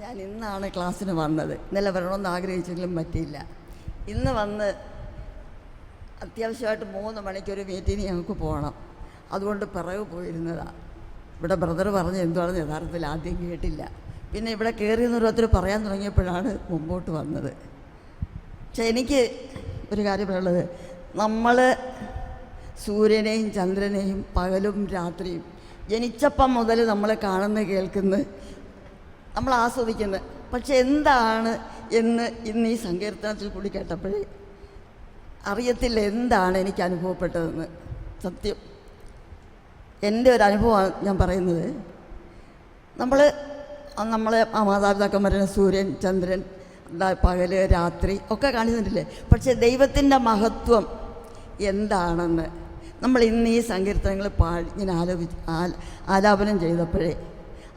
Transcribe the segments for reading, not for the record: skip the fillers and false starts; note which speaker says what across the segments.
Speaker 1: ഞാൻ ഇന്നാണ് ക്ലാസ്സിന് വന്നത്. ഇന്നലെ വരണമെന്ന് ആഗ്രഹിച്ചെങ്കിലും പറ്റിയില്ല. ഇന്ന് വന്ന് അത്യാവശ്യമായിട്ട് 3 മണിക്കൊരു മീറ്റിങ്ങിന് ഞങ്ങൾക്ക് പോകണം. അതുകൊണ്ട് പിറകു പോയിരുന്നതാണ്. ഇവിടെ ബ്രദർ പറഞ്ഞ് എന്തുവാണെന്ന് യഥാർത്ഥത്തിൽ ആദ്യം കേട്ടില്ല. പിന്നെ ഇവിടെ കയറിയെന്നൊരുത്തർ പറയാൻ തുടങ്ങിയപ്പോഴാണ് മുമ്പോട്ട് വന്നത്. പക്ഷെ എനിക്ക് ഒരു കാര്യം പറയുള്ളത്, നമ്മൾ സൂര്യനെയും ചന്ദ്രനെയും പകലും രാത്രിയും ജനിച്ചപ്പം മുതൽ നമ്മൾ കാണുന്ന കേൾക്കുന്ന നമ്മൾ ആസ്വദിക്കുന്നത്. പക്ഷെ എന്താണ് എന്ന് ഇന്ന് ഈ സങ്കീർത്തനത്തിൽ കൂടി കേട്ടപ്പോഴേ അറിയത്തില്ല എന്താണ് എനിക്ക് അനുഭവപ്പെട്ടതെന്ന്. സത്യം എൻ്റെ ഒരു അനുഭവമാണ് ഞാൻ പറയുന്നത്. നമ്മളെ മാതാപിതാക്കന്മാരെ സൂര്യൻ ചന്ദ്രൻ പകല് രാത്രി ഒക്കെ കാണിക്കുന്നില്ലേ. പക്ഷേ ദൈവത്തിൻ്റെ മഹത്വം എന്താണെന്ന് നമ്മൾ ഇന്ന് ഈ സങ്കീർത്തനങ്ങൾ ഇങ്ങനെ ആലാപനം ചെയ്തപ്പോഴേ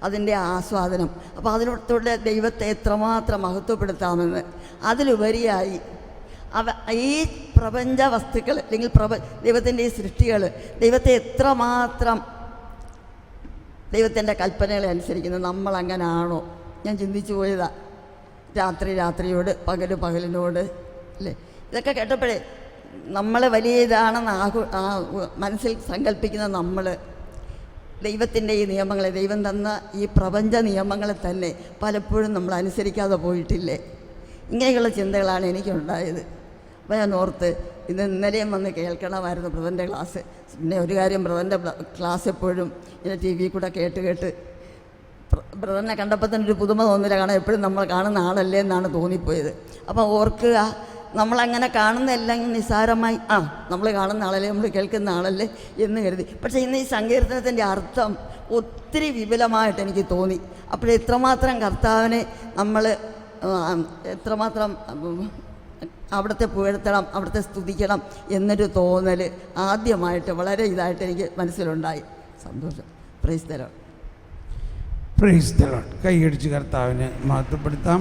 Speaker 1: അതിൻ്റെ ആസ്വാദനം, അപ്പോൾ അതിനോടുള്ള ദൈവത്തെ എത്രമാത്രം മഹത്വപ്പെടുത്താമെന്ന്, അതിലുപരിയായി ഈ പ്രപഞ്ച വസ്തുക്കൾ അല്ലെങ്കിൽ ദൈവത്തിൻ്റെ ഈ സൃഷ്ടികൾ ദൈവത്തെ എത്രമാത്രം ദൈവത്തിൻ്റെ കൽപ്പനകളെ അനുസരിക്കുന്നത് നമ്മളങ്ങനാണോ? ഞാൻ ചിന്തിച്ചു പോയതാണ്. രാത്രിയോട് പകലിനോട് അല്ലേ. ഇതൊക്കെ കേട്ടപ്പോഴേ നമ്മൾ വലിയ ഇതാണെന്ന് മനസ്സിൽ സങ്കല്പിക്കുന്ന നമ്മൾ ദൈവത്തിൻ്റെ ഈ നിയമങ്ങളെ, ദൈവം തന്ന ഈ പ്രപഞ്ച നിയമങ്ങളെ തന്നെ പലപ്പോഴും നമ്മൾ അനുസരിക്കാതെ പോയിട്ടില്ലേ? ഇങ്ങനെയുള്ള ചിന്തകളാണ് എനിക്കുണ്ടായത്. അപ്പോൾ ഞാൻ ഓർത്ത് ഇന്നലെയും വന്ന് കേൾക്കണമായിരുന്നു ബ്രദറിൻ്റെ ക്ലാസ്. പിന്നെ ഒരു കാര്യം, ബ്രദറിൻ്റെ ക്ലാസ് എപ്പോഴും ഇങ്ങനെ ടി വി കൂടെ കേട്ട് ബ്രദറിനെ കണ്ടപ്പോൾ തന്നെ ഒരു പുതുമ തോന്നില്ല. കാരണം എപ്പോഴും നമ്മൾ കാണുന്ന ആളല്ലേ എന്നാണ് തോന്നിപ്പോയത്. അപ്പം ഓർക്കുക, നമ്മളങ്ങനെ കാണുന്ന എല്ലാം നിസ്സാരമായി നമ്മൾ കാണുന്ന ആളല്ലേ, നമ്മൾ കേൾക്കുന്ന ആളല്ലേ എന്ന് കരുതി. പക്ഷേ ഇന്ന് ഈ സങ്കീർത്തനത്തിൻ്റെ അർത്ഥം ഒത്തിരി വിപുലമായിട്ട് എനിക്ക് തോന്നി. അപ്പോഴെത്രമാത്രം കർത്താവിനെ നമ്മൾ എത്രമാത്രം അവിടുത്തെ പുകഴ്ത്തണം, അവിടുത്തെ സ്തുതിക്കണം എന്നൊരു തോന്നൽ ആദ്യമായിട്ട് വളരെ ഇതായിട്ട് എനിക്ക് മനസ്സിലുണ്ടായി. സന്തോഷം. Praise the Lord.
Speaker 2: Praise the Lord. കൈയടിച്ച് കർത്താവിനെ മഹത്വപ്പെടുത്താം.